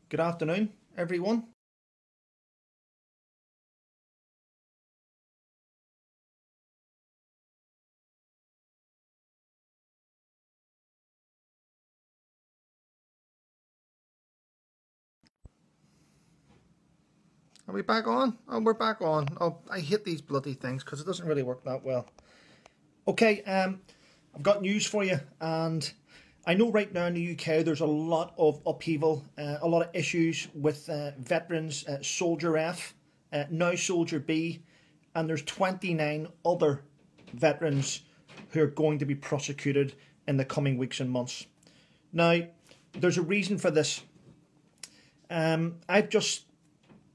Good afternoon, everyone. Are we back on? Oh, we're back on. Oh, I hate these bloody things because it doesn't really work that well. Okay, I've got news for you, and I know right now in the UK there's a lot of upheaval, a lot of issues with veterans, Soldier F, now Soldier B, and there's 29 other veterans who are going to be prosecuted in the coming weeks and months. Now, there's a reason for this. I've just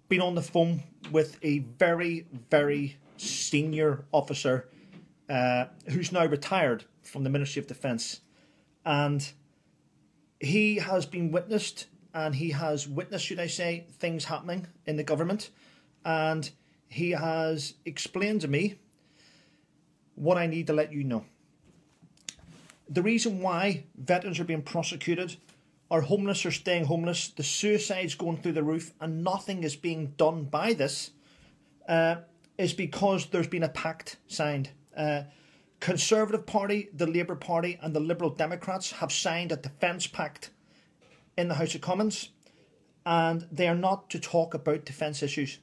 been on the phone with a very, very senior officer who's now retired from the Ministry of Defence, and he has been witnessed, should I say, things happening in the government, and he has explained to me what I need to let you know. The reason why veterans are being prosecuted, our homeless are staying homeless, the suicide's going through the roof, and nothing is being done by this, is because there's been a pact signed. Conservative Party, the Labour Party and the Liberal Democrats have signed a defence pact in the House of Commons, and they are not to talk about defence issues.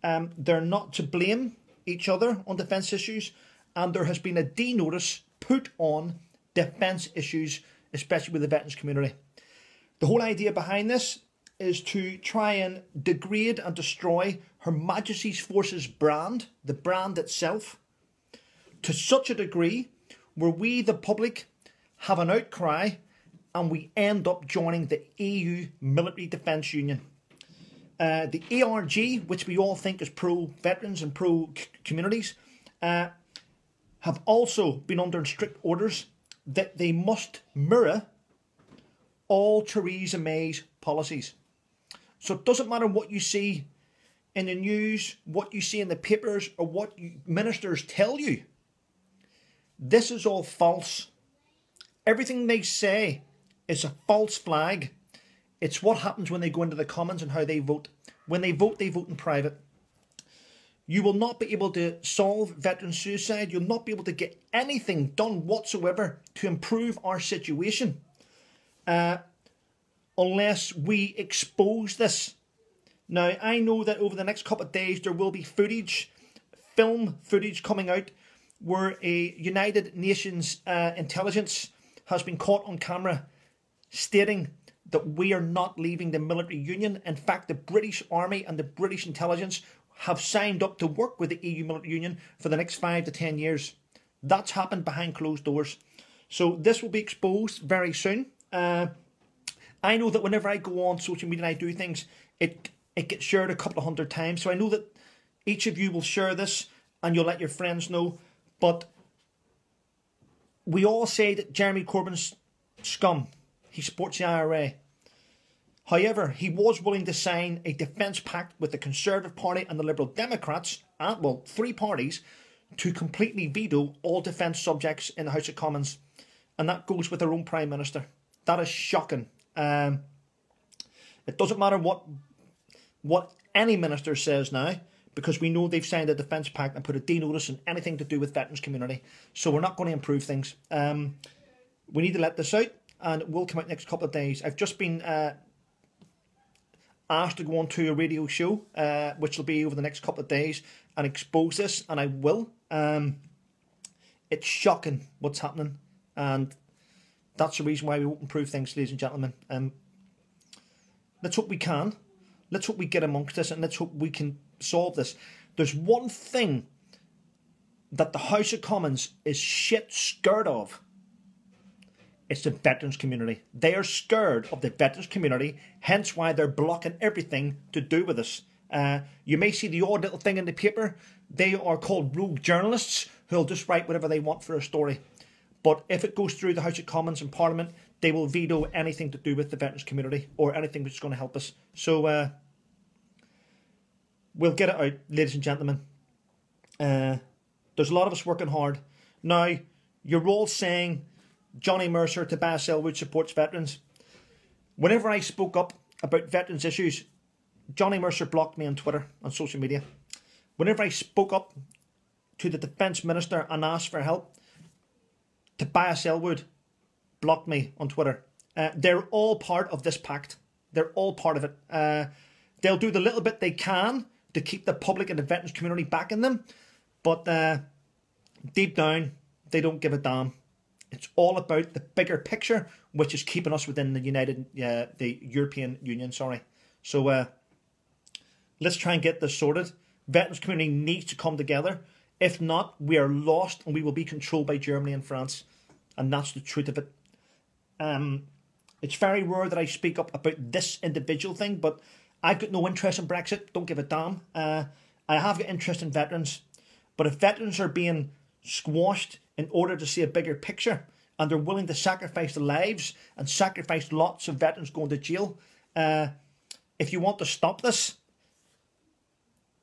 They're not to blame each other on defence issues, and there has been a D-notice put on defence issues, especially with the veterans community. The whole idea behind this is to try and degrade and destroy Her Majesty's Forces brand, the brand itself, to such a degree where we, the public, have an outcry and we end up joining the EU Military Defence Union. The ARG, which we all think is pro-veterans and pro-communities, have also been under strict orders that they must mirror all Theresa May's policies. So it doesn't matter what you see in the news, what you see in the papers, or what ministers tell you. This is all false. Everything they say is a false flag. It's what happens when they go into the Commons and how they vote. When they vote in private. You will not be able to solve veteran suicide. You'll not be able to get anything done whatsoever to improve our situation unless we expose this. Now, I know that over the next couple of days there will be film footage coming out where a United Nations intelligence has been caught on camera stating that we are not leaving the military union. In fact, the British Army and the British intelligence have signed up to work with the EU military union for the next 5 to 10 years. That's happened behind closed doors. So this will be exposed very soon. I know that whenever I go on social media and I do things, it gets shared a couple of hundred times. So I know that each of you will share this and you'll let your friends know. But we all say that Jeremy Corbyn's scum. He supports the IRA. However, he was willing to sign a defence pact with the Conservative Party and the Liberal Democrats, well, 3 parties, to completely veto all defence subjects in the House of Commons. And that goes with their own Prime Minister. That is shocking. It doesn't matter what any minister says now, because we know they've signed a defence pact and put a D-notice on anything to do with veterans community. So we're not going to improve things. We need to let this out, and it will come out next couple of days. I've just been asked to go on to a radio show, which will be over the next couple of days, and expose this, and I will. It's shocking what's happening, and that's the reason why we won't improve things, ladies and gentlemen. Let's hope we can. Let's hope we get amongst this, and let's hope we can solve this. There's one thing that the House of Commons is shit scared of. It's the veterans community. They are scared of the veterans community, hence why they're blocking everything to do with us. You may see the odd little thing in the paper. They are called rogue journalists who'll just write whatever they want for a story. But if it goes through the House of Commons and Parliament, they will veto anything to do with the veterans community or anything which is going to help us. So we'll get it out, ladies and gentlemen. There's a lot of us working hard. Now, you're all saying Johnny Mercer, Tobias Elwood supports veterans. Whenever I spoke up about veterans issues, Johnny Mercer blocked me on Twitter, on social media. Whenever I spoke up to the Defence Minister and asked for help, Tobias Elwood blocked me on Twitter. They're all part of this pact. They're all part of it. They'll do the little bit they can to keep the public and the veterans community backing them, but deep down, they don't give a damn. It's all about the bigger picture, which is keeping us within the European Union. Sorry. So let's try and get this sorted. Veterans community needs to come together. If not, we are lost and we will be controlled by Germany and France. And that's the truth of it. It's very rare that I speak up about this individual thing, but I've got no interest in Brexit. Don't give a damn. I have got interest in veterans. But if veterans are being squashed in order to see a bigger picture, and they're willing to sacrifice their lives and sacrifice lots of veterans going to jail, if you want to stop this,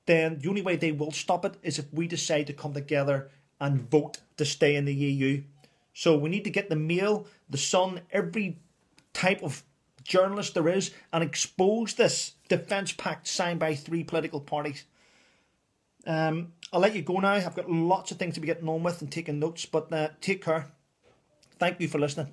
then the only way they will stop it is if we decide to come together and vote to stay in the EU. So we need to get the Mail, the Sun, every type of journalist there is, and expose this defence pact signed by 3 political parties. I'll let you go now. I've got lots of things to be getting on with and taking notes, but take care. Thank you for listening.